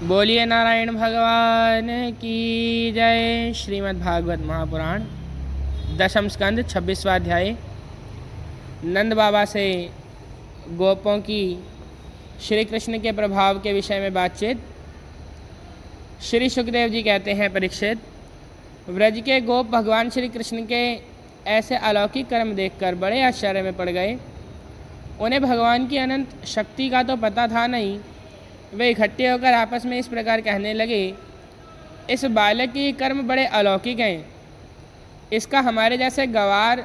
बोलिए नारायण भगवान की जय। श्रीमद् भागवत महापुराण दशम स्कंद 26वां अध्याय। नंद बाबा से गोपों की श्री कृष्ण के प्रभाव के विषय में बातचीत। श्री सुखदेव जी कहते हैं, परीक्षित, व्रज के गोप भगवान श्री कृष्ण के ऐसे अलौकिक कर्म देखकर बड़े आश्चर्य में पड़ गए। उन्हें भगवान की अनंत शक्ति का तो पता था नहीं। वे इकट्ठे होकर आपस में इस प्रकार कहने लगे, इस बालक के कर्म बड़े अलौकिक हैं। इसका हमारे जैसे गंवार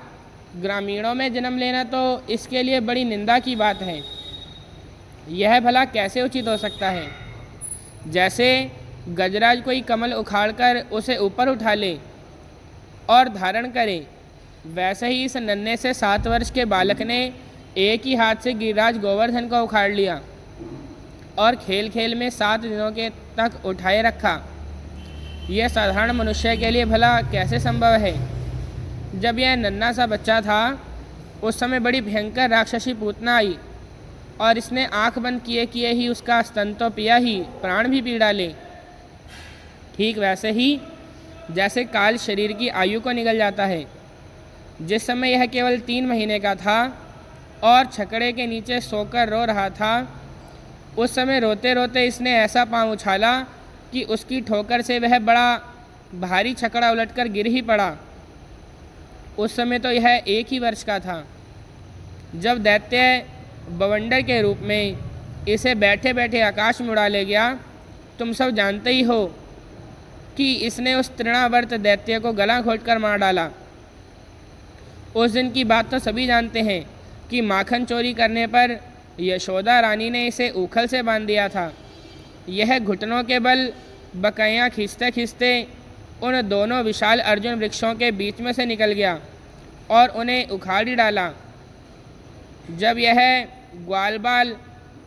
ग्रामीणों में जन्म लेना तो इसके लिए बड़ी निंदा की बात है। यह भला कैसे उचित हो सकता है? जैसे गजराज कोई कमल उखाड़कर उसे ऊपर उठा ले और धारण करे, वैसे ही इस नन्हे से 7 वर्ष के बालक ने एक ही हाथ से गिरिराज गोवर्धन को उखाड़ लिया और खेल खेल में 7 दिनों के तक उठाए रखा। यह साधारण मनुष्य के लिए भला कैसे संभव है? जब यह नन्हा सा बच्चा था उस समय बड़ी भयंकर राक्षसी पूतना आई और इसने आंख बंद किए किए ही उसका स्तन तो पिया ही प्राण भी पी डाले। ठीक वैसे ही जैसे काल शरीर की आयु को निगल जाता है। जिस समय यह केवल 3 महीने का था और छकड़े के नीचे सोकर रो रहा था, उस समय रोते रोते इसने ऐसा पांव उछाला कि उसकी ठोकर से वह बड़ा भारी छकड़ा उलटकर गिर ही पड़ा। उस समय तो यह 1 ही वर्ष का था। जब दैत्य बवंडर के रूप में इसे बैठे बैठे आकाश में उड़ा ले गया, तुम सब जानते ही हो कि इसने उस तृणावर्त दैत्य को गला घोंटकर मार डाला। उस दिन की बात तो सभी जानते हैं कि माखन चोरी करने पर यशोदा रानी ने इसे उखल से बांध दिया था। यह घुटनों के बल बकैयाँ खींचते खींचते उन दोनों विशाल अर्जुन वृक्षों के बीच में से निकल गया और उन्हें उखाड़ ही डाला। जब यह ग्वालबाल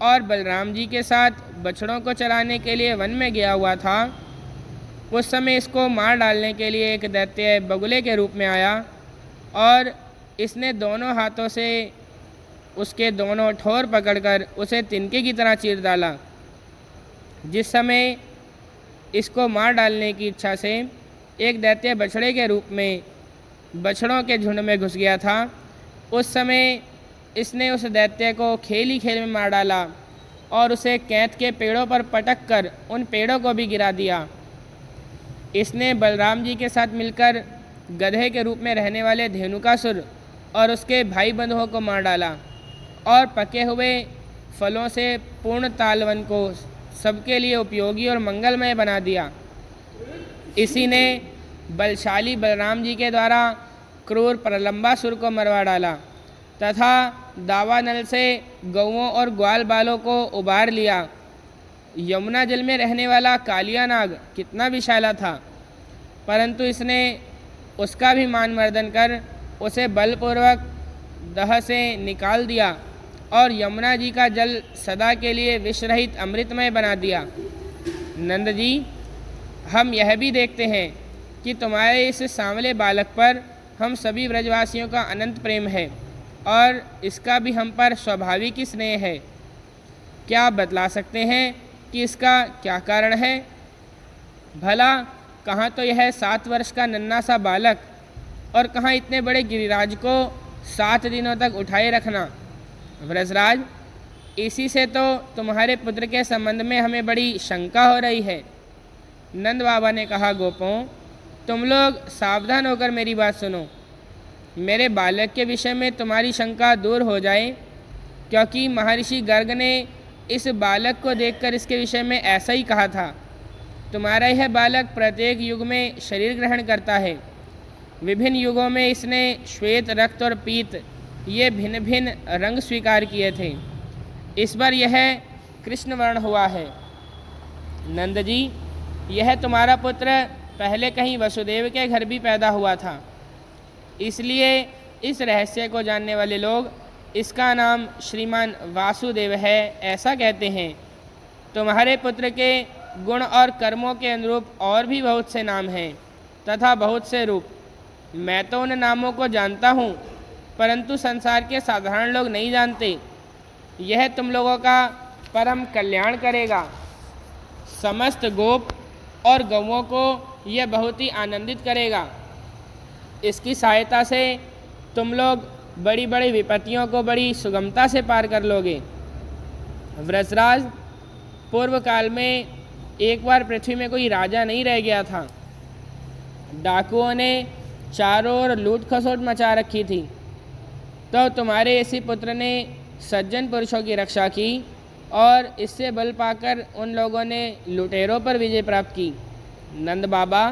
और बलराम जी के साथ बछड़ों को चराने के लिए वन में गया हुआ था, उस समय इसको मार डालने के लिए एक दैत्य बगुले के रूप में आया और इसने दोनों हाथों से उसके दोनों ठोर पकड़कर उसे तिनके की तरह चीर डाला। जिस समय इसको मार डालने की इच्छा से एक दैत्य बछड़े के रूप में बछड़ों के झुंड में घुस गया था, उस समय इसने उस दैत्य को खेल ही खेल में मार डाला और उसे कैथ के पेड़ों पर पटक कर उन पेड़ों को भी गिरा दिया। इसने बलराम जी के साथ मिलकर गधे के रूप में रहने वाले धेनुकासुर और उसके भाई बंधुओं को मार डाला और पके हुए फलों से पूर्ण तालवन को सबके लिए उपयोगी और मंगलमय बना दिया। इसी ने बलशाली बलराम जी के द्वारा क्रूर प्रलंबासुर को मरवा डाला तथा दावानल से गौओं और ग्वाल बालों को उबार लिया। यमुना जल में रहने वाला कालिया नाग कितना विशाला था, परंतु इसने उसका भी मान मर्दन कर उसे बलपूर्वक दह से निकाल दिया और यमुना जी का जल सदा के लिए विषरहित अमृतमय बना दिया। नंद जी, हम यह भी देखते हैं कि तुम्हारे इस सांवले बालक पर हम सभी ब्रजवासियों का अनंत प्रेम है और इसका भी हम पर स्वाभाविक ही स्नेह है। क्या आप बतला सकते हैं कि इसका क्या कारण है? भला कहाँ तो यह 7 वर्ष का नन्हा सा बालक और कहाँ इतने बड़े गिरिराज को 7 दिनों तक उठाए रखना। व्रजराज, इसी से तो तुम्हारे पुत्र के संबंध में हमें बड़ी शंका हो रही है। नंद बाबा ने कहा, गोपों, तुम लोग सावधान होकर मेरी बात सुनो। मेरे बालक के विषय में तुम्हारी शंका दूर हो जाए, क्योंकि महर्षि गर्ग ने इस बालक को देखकर इसके विषय में ऐसा ही कहा था। तुम्हारा यह बालक प्रत्येक युग में शरीर ग्रहण करता है। विभिन्न युगों में इसने श्वेत, रक्त और पीत ये भिन्न भिन्न रंग स्वीकार किए थे। इस बार यह कृष्ण वर्ण हुआ है। नंद जी, यह तुम्हारा पुत्र पहले कहीं वसुदेव के घर भी पैदा हुआ था, इसलिए इस रहस्य को जानने वाले लोग इसका नाम श्रीमान वासुदेव है ऐसा कहते हैं। तुम्हारे पुत्र के गुण और कर्मों के अनुरूप और भी बहुत से नाम हैं तथा बहुत से रूप। मैं तो उन नामों को जानता हूँ, परंतु संसार के साधारण लोग नहीं जानते। यह तुम लोगों का परम कल्याण करेगा। समस्त गोप और गौओं को यह बहुत ही आनंदित करेगा। इसकी सहायता से तुम लोग बड़ी बड़ी विपत्तियों को बड़ी सुगमता से पार कर लोगे। व्रजराज, पूर्व काल में एक बार पृथ्वी में कोई राजा नहीं रह गया था। डाकुओं ने चारों ओर लूट खसोट मचा रखी थी, तो तुम्हारे इसी पुत्र ने सज्जन पुरुषों की रक्षा की और इससे बल पाकर उन लोगों ने लुटेरों पर विजय प्राप्त की। नंद बाबा,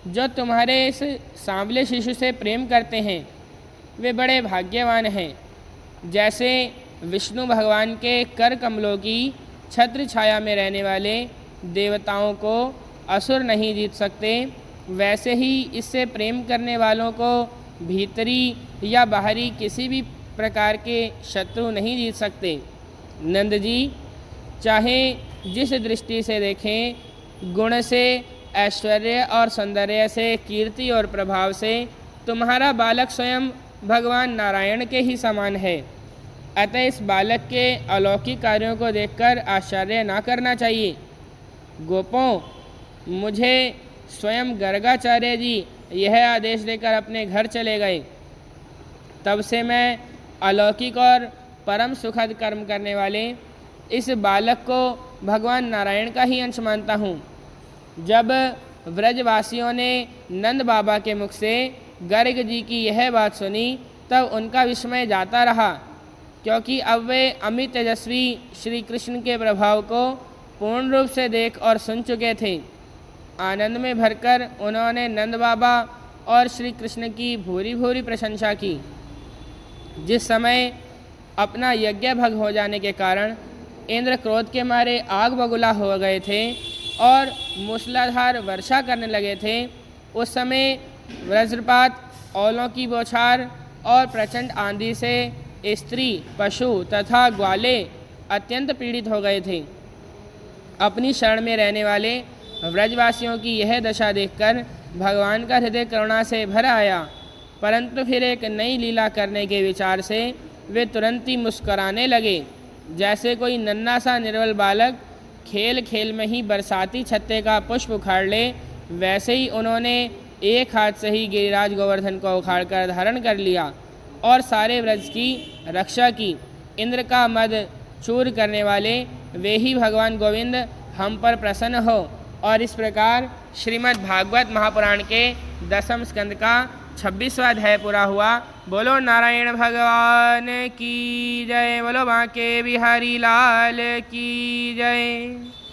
जो तुम्हारे इस सांवले शिशु से प्रेम करते हैं वे बड़े भाग्यवान हैं। जैसे विष्णु भगवान के कर कमलों की छत्र छाया में रहने वाले देवताओं को असुर नहीं जीत सकते, वैसे ही इससे प्रेम करने वालों को भीतरी या बाहरी किसी भी प्रकार के शत्रु नहीं जीत सकते। नंद जी, चाहे जिस दृष्टि से देखें, गुण से, ऐश्वर्य और सौंदर्य से, कीर्ति और प्रभाव से तुम्हारा बालक स्वयं भगवान नारायण के ही समान है। अतः इस बालक के अलौकिक कार्यों को देखकर आश्चर्य ना करना चाहिए। गोपों, मुझे स्वयं गर्गाचार्य जी यह आदेश देकर अपने घर चले गए। तब से मैं अलौकिक और परम सुखद कर्म करने वाले इस बालक को भगवान नारायण का ही अंश मानता हूँ। जब व्रजवासियों ने नंद बाबा के मुख से गर्ग जी की यह बात सुनी तब उनका विस्मय जाता रहा, क्योंकि अब वे अमित तेजस्वी श्री कृष्ण के प्रभाव को पूर्ण रूप से देख और सुन चुके थे। आनंद में भरकर उन्होंने नंद बाबा और श्री कृष्ण की भूरी भूरी प्रशंसा की। जिस समय अपना यज्ञ भंग हो जाने के कारण इंद्र क्रोध के मारे आग बबूला हो गए थे और मूसलाधार वर्षा करने लगे थे, उस समय वज्रपात, ओलों की बौछार और प्रचंड आंधी से स्त्री, पशु तथा ग्वाले अत्यंत पीड़ित हो गए थे। अपनी शरण में रहने वाले व्रजवासियों की यह दशा देखकर भगवान का हृदय करुणा से भर आया, परंतु फिर एक नई लीला करने के विचार से वे तुरंत ही मुस्कुराने लगे। जैसे कोई नन्हा सा निर्बल बालक खेल खेल में ही बरसाती छत्ते का पुष्प उखाड़ ले, वैसे ही उन्होंने एक हाथ से ही गिरिराज गोवर्धन को उखाड़कर धारण कर लिया और सारे व्रज की रक्षा की। इंद्र का मद चूर करने वाले वे ही भगवान गोविंद हम पर प्रसन्न हो। और इस प्रकार श्रीमद् भागवत महापुराण के 10वें स्कंद का 26वां अध्याय पूरा हुआ। बोलो नारायण भगवान की जय, बोलो बांके बिहारी लाल की जय।